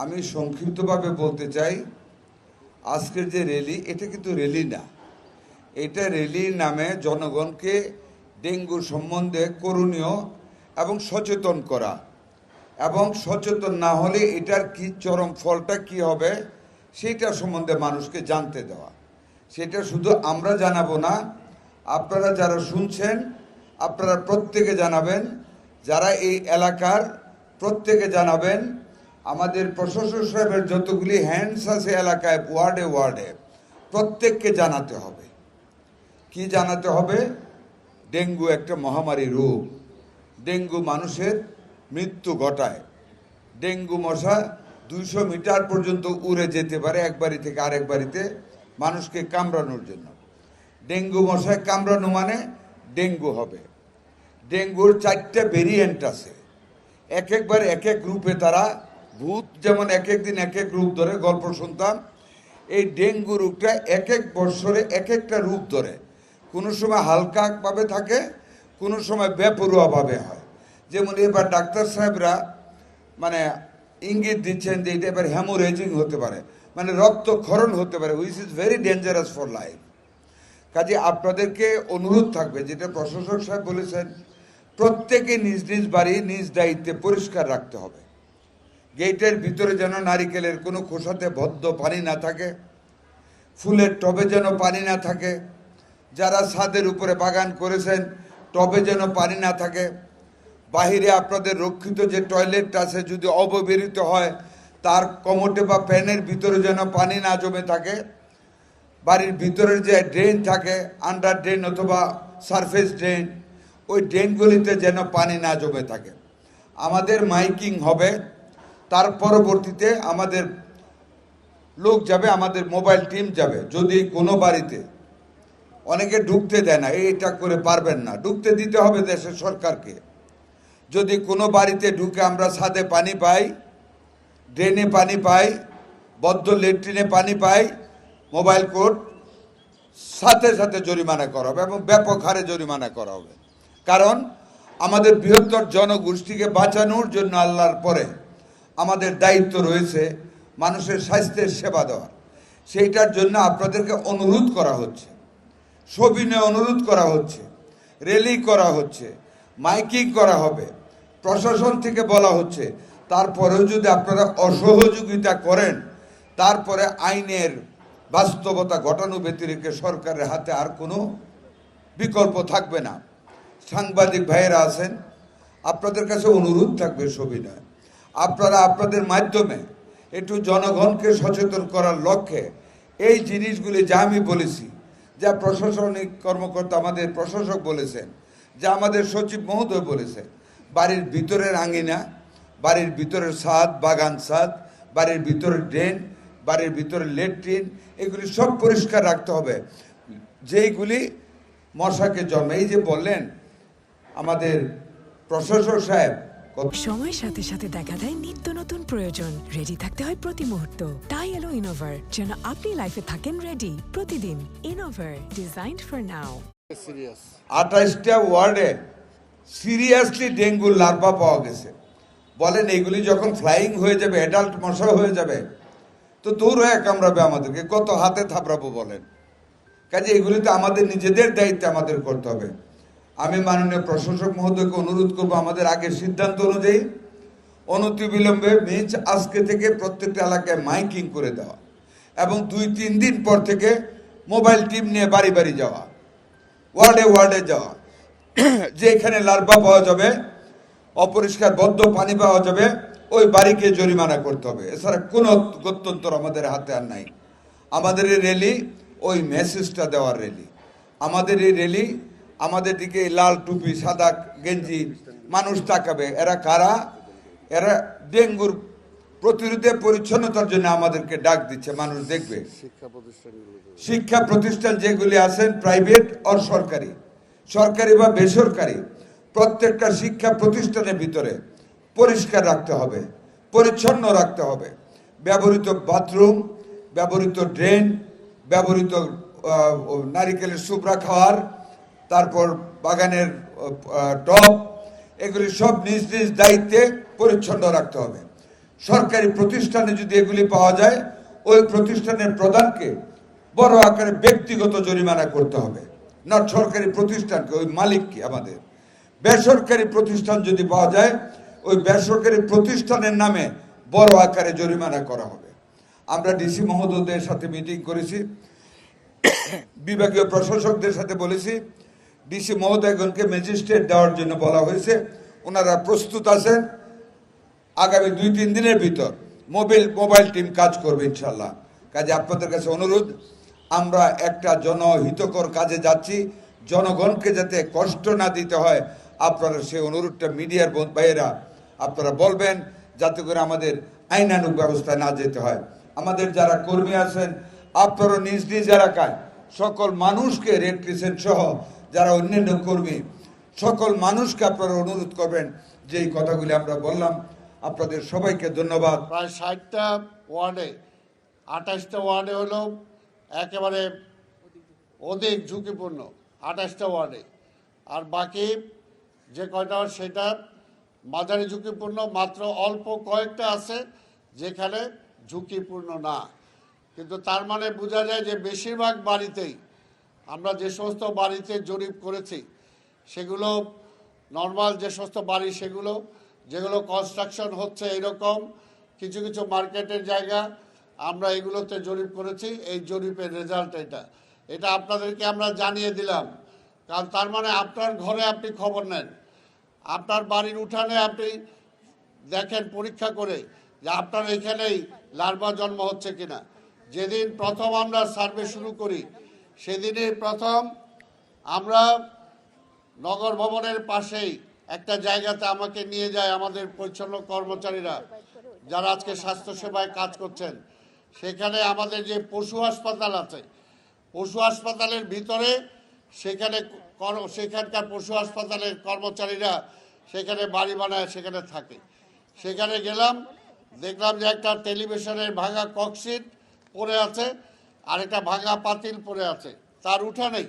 আমি সংক্ষিপ্তভাবে বলতে চাই, আজকের যে র্যালি, এটা কিন্তু র্যালি না। এটা র্যালির নামে জনগণকে ডেঙ্গু সম্বন্ধে করণীয় এবং সচেতন করা, এবং সচেতন না হলে এটার কি চরম ফলটা কি হবে সেইটা সম্বন্ধে মানুষকে জানতে দেওয়া। সেটা শুধু আমরা জানাবো না, আপনারা যারা শুনছেন আপনারা প্রত্যেকে জানাবেন, যারা এই এলাকার প্রত্যেকে জানাবেন। আমাদের প্রশাসক সাহেবের যতগুলি হ্যান্ডস আছে এলাকায়, ওয়ার্ডে ওয়ার্ডে, প্রত্যেককে জানাতে হবে। কি জানাতে হবে? ডেঙ্গু একটা মহামারী রোগ। ডেঙ্গু মানুষের মৃত্যু ঘটায়। ডেঙ্গু মশা 200 মিটার পর্যন্ত উড়ে যেতে পারে এক বাড়ি থেকে আরেক বাড়িতে মানুষকে কামড়ানোর জন্য। ডেঙ্গু মশায় কামড়ানো মানে ডেঙ্গু হবে। ডেঙ্গুর 4টা ভেরিয়েন্ট আছে, এক একবার এক এক রূপে তারা, ভূত যেমন এক এক দিন এক এক রূপ ধরে, গল্প শুনতাম। এই ডেঙ্গু রোগটা এক এক বৎসরে এক একটা রূপ ধরে। কোনো সময় হালকাভাবে থাকে, কোনো সময় বেপরোয়াভাবে হয়। যেমন এবার ডাক্তার সাহেবরা মানে ইঙ্গিত দিচ্ছেন যে এটা এবার হ্যামোরেজিং হতে পারে, মানে রক্তক্ষরণ হতে পারে, which is very dangerous for life. কাজে আপনাদেরকে অনুরোধ থাকবে, যেটা প্রশাসক সাহেব বলেছেন, প্রত্যেকে নিজ নিজ বাড়ি নিজ দায়িত্বে পরিষ্কার রাখতে হবে। গেটের ভিতরে যেন নারিকেলের কোনো খোসাতে বদ্ধ পানি না থাকে, ফুলের টবে যেন পানি না থাকে, যারা ছাদের উপরে বাগান করেছেন টবে যেন পানি না থাকে, বাহিরে আপনাদের রক্ষিত যে টয়লেট আছে যদি অব্যবহৃত হয় তার কমোটে বা প্যানের ভিতরে যেন পানি না জমে থাকে, বাড়ির ভিতরের যে ড্রেন থাকে, আন্ডার ড্রেন অথবা সারফেস ড্রেন, ওই ড্রেনগুলিতে যেন পানি না জমে থাকে। আমাদের মাইকিং হবে, তার পরবর্তীতে আমাদের লোক যাবে, আমাদের মোবাইল টিম যাবে। যদি কোনো বাড়িতে, অনেকে ঢুকতে দেয় না, এইটা করে পারবেন না, ঢুকতে দিতে হবে দেশের সরকারকে। যদি কোনো বাড়িতে ঢুকে আমরা ছাদে পানি পাই, ড্রেনে পানি পাই, বদ্ধ লেট্রিনে পানি পাই, মোবাইল কোর্ট সাথে সাথে জরিমানা করা হবে এবং ব্যাপক হারে জরিমানা করা হবে। কারণ আমাদের বৃহত্তর জনগোষ্ঠীকে বাঁচানোর জন্য আল্লাহর পরে আমাদের দায়িত্ব রয়েছে মানুষের স্বাস্থ্যের সেবা দেওয়ার। সেইটার জন্য আপনাদেরকে অনুরোধ করা হচ্ছে, সবিনয়ে অনুরোধ করা হচ্ছে, র্যালি করা হচ্ছে, মাইকিং করা হবে, প্রশাসন থেকে বলা হচ্ছে। তারপরেও যদি আপনারা অসহযোগিতা করেন, তারপরে আইনের বাস্তবতা ঘটানো ব্যতিরেকে সরকারের হাতে আর কোনো বিকল্প থাকবে না। সাংবাদিক ভাইয়েরা আছেন, আপনাদের কাছে অনুরোধ থাকবে সবিনয়, আপনারা আপনাদের মাধ্যমে একটু জনগণকে সচেতন করার লক্ষ্যে এই জিনিসগুলি যা আমি বলেছি, যা প্রশাসনিক কর্মকর্তা আমাদের প্রশাসক বলেছেন, যা আমাদের সচিব মহোদয় বলেছেন, বাড়ির ভিতরের আঙিনা, বাড়ির ভিতরের ছাদ, বাগান ছাদ, বাড়ির ভিতরের ড্রেন, বাড়ির ভিতরের লেট্রিন, এগুলি সব পরিষ্কার রাখতে হবে। যেইগুলি মশাকে জন্মে, এই যে বললেন আমাদের প্রশাসক সাহেব, সময়ের সাথে সাথে দেখা দেয় নিত্য নতুন প্রয়োজন। রেডি থাকতে হয় প্রতি মুহূর্ত। তাই এলো ইনোভার, যেন আপনি লাইফে থাকেন রেডি প্রতিদিন। ইনোভার, ডিজাইনড ফর নাও। 28টা ওয়ার্ডে সিরিয়াসলি ডেঙ্গুর লার্ভা পাওয়া গেছে। বলেন এইগুলি যখন ফ্লাইং হয়ে যাবে, অ্যাডাল্ট মশা হয়ে যাবে, তো দূর হয়ে কামড়াবে আমাদেরকে, কত হাতে থাপড়াবো বলেন। কাজে এগুলি তো আমাদের নিজেদের দায়িত্ব আমাদের করতে হবে। আমি মাননীয় প্রশাসক মহোদয়কে অনুরোধ করবো, আমাদের আগের সিদ্ধান্ত অনুযায়ী অনতিবিলম্বে মিন্স আজকে থেকে প্রত্যেকটা এলাকায় মাইকিং করে দেওয়া এবং 2-3 দিন পর থেকে মোবাইল টিম নিয়ে বাড়ি বাড়ি যাওয়া, ওয়ার্ডে ওয়ার্ডে যাওয়া। যেখানে লার্ভা পাওয়া যাবে, অপরিষ্কার বদ্ধ পানি পাওয়া যাবে, ওই বাড়িকে জরিমানা করতে হবে। এছাড়া কোনো গত্যন্তর আমাদের হাতে আর নাই। আমাদের এই র্যালি ওই মেসেজটা দেওয়ার র্যালি। আমাদের এই র্যালি, আমাদের দিকে লাল টুপি সাদা গেঞ্জি মানুষ তাকাবে, এরা কারা? এরা ডেঙ্গুর প্রতিরোধে পরিচ্ছন্নতার জন্য আমাদেরকে ডাক দিচ্ছে, মানুষ দেখবে। শিক্ষা প্রতিষ্ঠান যেগুলি আছেন, প্রাইভেট আর সরকারি, সরকারি বা বেসরকারি, প্রত্যেকটা শিক্ষা প্রতিষ্ঠানের ভিতরে পরিষ্কার রাখতে হবে, পরিচ্ছন্ন রাখতে হবে। ব্যবহৃত বাথরুম, ব্যবহৃত ড্রেন, ব্যবহৃত নারিকেলের সুবরা খাওয়ার, তারপর বাগানের টব, এগুলি সব নিজ নিজ দায়িত্বে পরিচ্ছন্ন রাখতে হবে। সরকারি প্রতিষ্ঠানে যদি এগুলি পাওয়া যায়, ওই প্রতিষ্ঠানের প্রধানকে বড় আকারে ব্যক্তিগত জরিমানা করতে হবে, নট সরকারি প্রতিষ্ঠানকে, ওই মালিককে। আমাদের বেসরকারি প্রতিষ্ঠান যদি পাওয়া যায়, ওই বেসরকারি প্রতিষ্ঠানের নামে বড় আকারে জরিমানা করা হবে। আমরা ডিসি মহোদয়দের সাথে মিটিং করেছি, বিভাগীয় প্রশাসকদের সাথে বলেছি, ডিসি মহোদয়গণকে ম্যাজিস্ট্রেট দেওয়ার জন্য বলা হয়েছে। ওনারা প্রস্তুত আছেন। আগামী 2-3 দিনের ভিতর মোবাইল টিম কাজ করবে ইনশাল্লাহ। কাজে আপনাদের কাছে অনুরোধ, আমরা একটা জনহিতকর কাজে যাচ্ছি, জনগণকে যাতে কষ্ট না দিতে হয়, আপনারা সেই অনুরোধটা মিডিয়ার ভাইয়েরা আপনারা বলবেন, যাতে করে আমাদের আইনানুগ ব্যবস্থায় না যেতে হয়। আমাদের যারা কর্মী আছেন, আপনারা নিজ নিজ এলাকায় সকল মানুষকে, রেড ক্রিসেন্ট সহ যারা অন্যান্য কর্মী, সকল মানুষকে আপনারা অনুরোধ করবেন যে এই কথাগুলি আমরা বললাম। আপনাদের সবাইকে ধন্যবাদ। প্রায় 60টা ওয়ার্ডে 28টা ওয়ার্ডে হলো একেবারে অধিক ঝুঁকিপূর্ণ, 28টা ওয়ার্ডে। আর বাকি যে কয়টা সেটা মাঝারি ঝুঁকিপূর্ণ, মাত্র অল্প কয়েকটা আছে যেখানে ঝুঁকিপূর্ণ না। কিন্তু তার মানে বোঝা যায় যে বেশিরভাগ বাড়িতেই, আমরা যে সমস্ত বাড়িতে জরিপ করেছি সেগুলো নর্মাল যে সমস্ত বাড়ি, সেগুলো যেগুলো কনস্ট্রাকশন হচ্ছে এরকম কিছু কিছু মার্কেটের জায়গা, আমরা এগুলোতে জরিপ করেছি। এই জরিপের রেজাল্ট এটা আপনাদেরকে আমরা জানিয়ে দিলাম। কারণ তার মানে আপনার ঘরে আপনি খবর নেন, আপনার বাড়ির উঠানে আপনি দেখেন পরীক্ষা করে যে আপনার এখানেই লার্ভা জন্ম হচ্ছে কিনা। যেদিন প্রথম আমরা সার্ভে শুরু করি, সেদিনই প্রথম আমরা নগর ভবনের পাশেই একটা জায়গাতে আমাকে নিয়ে যায় আমাদের পরিচ্ছন্ন কর্মচারীরা, যারা আজকে স্বাস্থ্যসেবায় কাজ করছেন। সেখানে আমাদের যে পশু হাসপাতাল আছে, পশু হাসপাতালের ভিতরে সেখানকার পশু হাসপাতালের কর্মচারীরা সেখানে বাড়ি বানায় সেখানে থাকে। সেখানে গেলাম, দেখলাম যে একটা টেলিভিশনের ভাঙা ককশিট পড়ে আছে আর একটা ভাঙা পাতিল পড়ে আছে, তার উঠানেই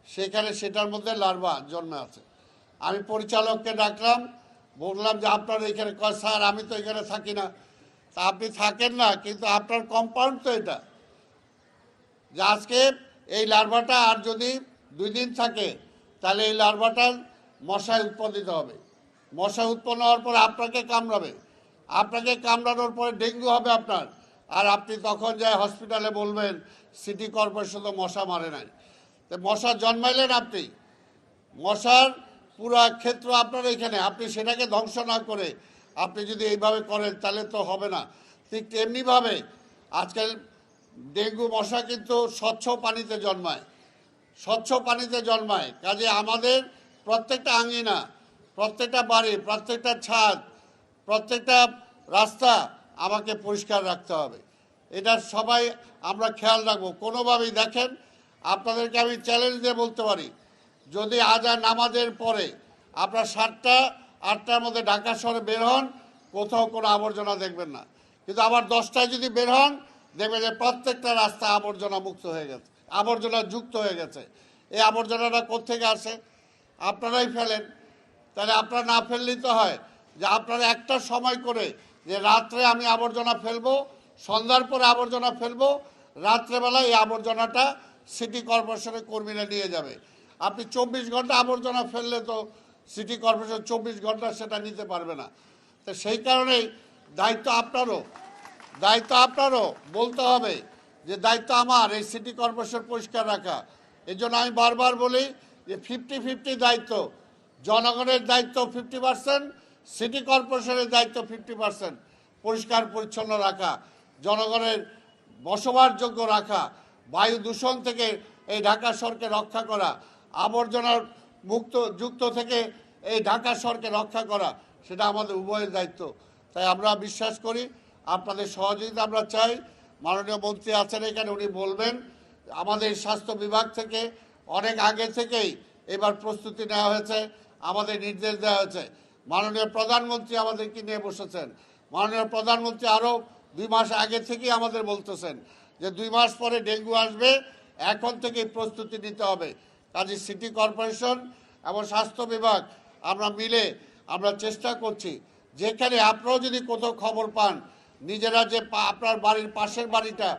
সেখানে সেটার মধ্যে লার্ভা জন্মে আছে। আমি পরিচালককে ডাকলাম, বললাম যে আপনার এখানে, স্যার আমি তো এখানে থাকি না। তা আপনি থাকেন না, কিন্তু আপনার কম্পাউন্ড তো এটা, যে আজকে এই লার্ভাটা আর যদি 2 দিন থাকে তাহলে এই লার্ভাটার মশায় উৎপাদিত হবে। মশা উৎপন্ন হওয়ার পরে আপনাকে কামড়াবে, আপনাকে কামড়ানোর পরে ডেঙ্গু হবে আপনার। আর আপনি তখন যায় হসপিটালে বলবেন সিটি কর্পোরেশন তো মশা মারে নাই। তো মশা জন্মাইলেন আপনি, মশার পুরো ক্ষেত্র আপনার এখানে, আপনি সেটাকে ধ্বংস না করে আপনি যদি এইভাবে করেন তাহলে তো হবে না। ঠিক তেমনিভাবে আজকাল ডেঙ্গু মশা কিন্তু স্বচ্ছ পানিতে জন্মায়, স্বচ্ছ পানিতে জন্মায়। কাজে আমাদের প্রত্যেকটা আঙিনা, প্রত্যেকটা বাড়ি, প্রত্যেকটা ছাদ, প্রত্যেকটা রাস্তা আমাকে পরিষ্কার রাখতে হবে। এটা সবাই আমরা খেয়াল রাখবো। কোনোভাবেই দেখেন, আপনাদেরকে আমি চ্যালেঞ্জ দিয়ে বলতে পারি, যদি আজান নামাজের পরে আপনার 7টা-8টার মধ্যে ঢাকা শহরে বের হন, কোথাও কোনো আবর্জনা দেখবেন না। কিন্তু আবার 10টায় যদি বের হন, দেখবেন যে প্রত্যেকটা রাস্তা আবর্জনা মুক্ত হয়ে গেছে, আবর্জনা যুক্ত হয়ে গেছে। এই আবর্জনাটা কোত্থেকে আসে? আপনারাই ফেলেন। তাহলে আপনারা না ফেললেই তো হয় যে আপনারা একটা সময় করে, যে রাত্রে আমি আবর্জনা ফেলবো, সন্ধ্যার পরে আবর্জনা ফেলবো, রাত্রেবেলা এই আবর্জনাটা সিটি কর্পোরেশনের কর্মীরা নিয়ে যাবে। আপনি 24 ঘন্টা আবর্জনা ফেললে তো সিটি কর্পোরেশন 24 ঘন্টা সেটা নিতে পারবে না। তো সেই কারণেই দায়িত্ব আপনারও বলতে হবে যে দায়িত্ব আমার এই সিটি কর্পোরেশন পরিষ্কার রাখা। এই জন্য আমি বারবার বলি যে 50-50 দায়িত্ব, জনগণের দায়িত্ব 50%, সিটি কর্পোরেশনের দায়িত্ব 50%। পরিষ্কার পরিচ্ছন্ন রাখা, জনগণের বসবাসযোগ্য রাখা, বায়ু দূষণ থেকে এই ঢাকা শহরকে রক্ষা করা, আবর্জনার যুক্ত থেকে এই ঢাকা শহরকে রক্ষা করা, সেটা আমাদের উভয়ের দায়িত্ব। তাই আমরা বিশ্বাস করি, আপনাদের সহযোগিতা আমরা চাই। মাননীয় মন্ত্রী আছেন এখানে, উনি বলবেন। আমাদের স্বাস্থ্য বিভাগ থেকে অনেক আগে থেকেই এবার প্রস্তুতি নেওয়া হয়েছে, আমাদের নির্দেশ দেওয়া হয়েছে। মাননীয় প্রধানমন্ত্রী আমাদেরকে নিয়ে বসেছেন। মাননীয় প্রধানমন্ত্রী আরও 2 মাস আগে থেকেই আমাদের বলতেছেন যে 2 মাস পরে ডেঙ্গু আসবে, এখন থেকেই প্রস্তুতি নিতে হবে। কাজে সিটি কর্পোরেশন এবং স্বাস্থ্য বিভাগ আমরা মিলে আমরা চেষ্টা করছি যেখানে আপনারাও যদি কোথাও খবর পান নিজেরা যে আপনার বাড়ির পাশের বাড়িটা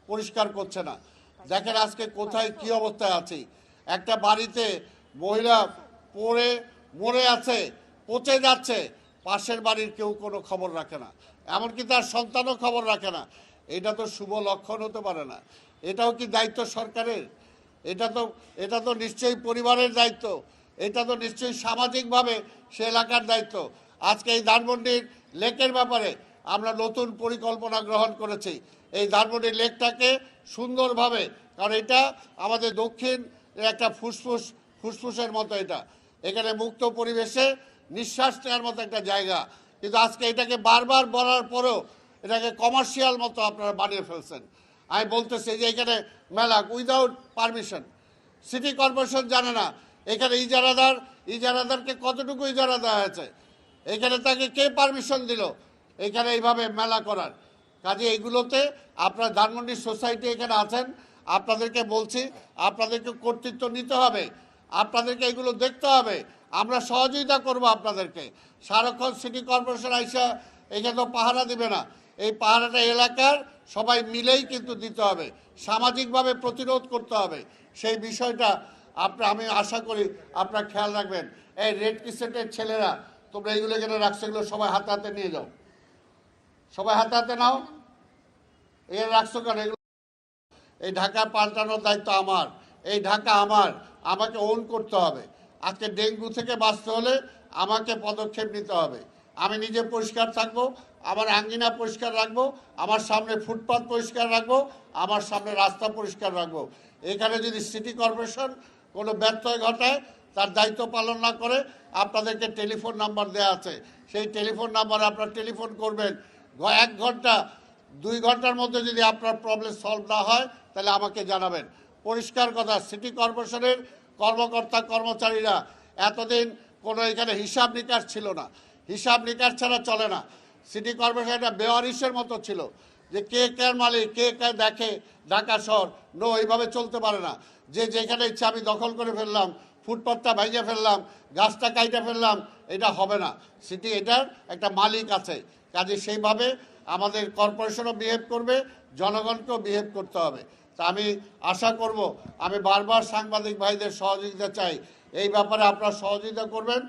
পরিষ্কার করছে না, দেখেন আজকে কোথায় কি অবস্থায় আছি। একটা বাড়িতে মহিলা পড়ে মরে আছে, পচে যাচ্ছে, পাশের বাড়ির কেউ কোনো খবর রাখে না, এমনকি তার সন্তানও খবর রাখে না। এটা তো শুভ লক্ষণ হতে পারে না। এটাও কি দায়িত্ব সরকারের? এটা তো নিশ্চয়ই পরিবারের দায়িত্ব, এটা তো নিশ্চয়ই সামাজিকভাবে সে এলাকার দায়িত্ব। আজকে এই ধানমন্ডির লেকের ব্যাপারে আমরা নতুন পরিকল্পনা গ্রহণ করেছি। এই ধানমন্ডির লেকটাকে সুন্দরভাবে, কারণ এটা আমাদের দক্ষিণ একটা ফুসফুসের মতো, এখানে মুক্ত পরিবেশে নিঃশ্বাস নেওয়ার মতো একটা জায়গা, কিন্তু আজকে এটাকে বারবার বলার পরেও এটাকে কমার্শিয়াল মতো আপনারা বানিয়ে ফেলছেন। আমি বলতেছি যে এখানে মেলা উইদাউট পারমিশন, সিটি কর্পোরেশন জানে না এখানে ইজারাদারকে কতটুকু ইজারা দেওয়া হয়েছে, এখানে তাকে কে পারমিশন দিল এখানে এইভাবে মেলা করার। কাজে এইগুলোতে আপনার ধানমন্ডি সোসাইটি এখানে আছেন, আপনাদেরকে বলছি আপনাদেরকে কর্তৃত্ব নিতে হবে, আপনাদেরকে এগুলো দেখতে হবে, আমরা সহযোগিতা করব আপনাদেরকে। সারাক্ষণ সিটি কর্পোরেশন আইসা এখানে তো পাহারা দিবে না, এই পাহারাটা এলাকার সবাই মিলেই কিন্তু দিতে হবে, সামাজিকভাবে প্রতিরোধ করতে হবে। সেই বিষয়টা আমি আশা করি আপনারা খেয়াল রাখবেন। এই রেড ক্রিসেন্টের ছেলেরা তোমরা এইগুলো এখানে রাখছো, এগুলো সবাই হাতে হাতে নিয়ে যাও, সবাই হাতে হাতে নাও। এখানে রাখছো কেন? এগুলো এই ঢাকা পাল্টানোর দায়িত্ব আমার, এই ঢাকা আমার, আমাকে ওন করতে হবে। আজকে ডেঙ্গু থেকে বাঁচতে হলে আমাকে পদক্ষেপ নিতে হবে। আমি নিজে পরিষ্কার থাকবো, আমার আঙ্গিনা পরিষ্কার রাখবো, আমার সামনে ফুটপাত পরিষ্কার রাখবো, আমার সামনে রাস্তা পরিষ্কার রাখবো। এখানে যদি সিটি কর্পোরেশন কোনো ব্যত্যয় ঘটায়, তার দায়িত্ব পালন না করে, আপনাদেরকে টেলিফোন নাম্বার দেওয়া আছে, সেই টেলিফোন নাম্বারে আপনারা টেলিফোন করবেন। 1 ঘন্টা 2 ঘন্টার মধ্যে যদি আপনার প্রবলেম সলভ না হয় তাহলে আমাকে জানাবেন। পরিষ্কার কথা, সিটি কর্পোরেশনের কর্মকর্তা কর্মচারীরা এতদিন কোনো এখানে হিসাব নিকাশ ছিল না, হিসাব নিকাশ ছাড়া চলে না। সিটি কর্পোরেশন একটা বেওয়ারিশের মতো ছিল, যে কে কার মালিক, কে কে দেখে ঢাকা শহর। নো, এইভাবে চলতে পারে না। যে যেখানে ইচ্ছা আমি দখল করে ফেললাম, ফুটপাতটা ভেঙে ফেললাম, গাছটা কাইটে ফেললাম, এটা হবে না। সিটি এটার একটা মালিক আছে, কাজে সেইভাবে আমাদের কর্পোরেশনও বিহেভ করবে, জনগণকেও বিহেভ করতে হবে। তা আমি আশা করব, আমি বারবার সাংবাদিক ভাইদের সহযোগিতা চাই, এই ব্যাপারে আপনারা সহযোগিতা করবেন।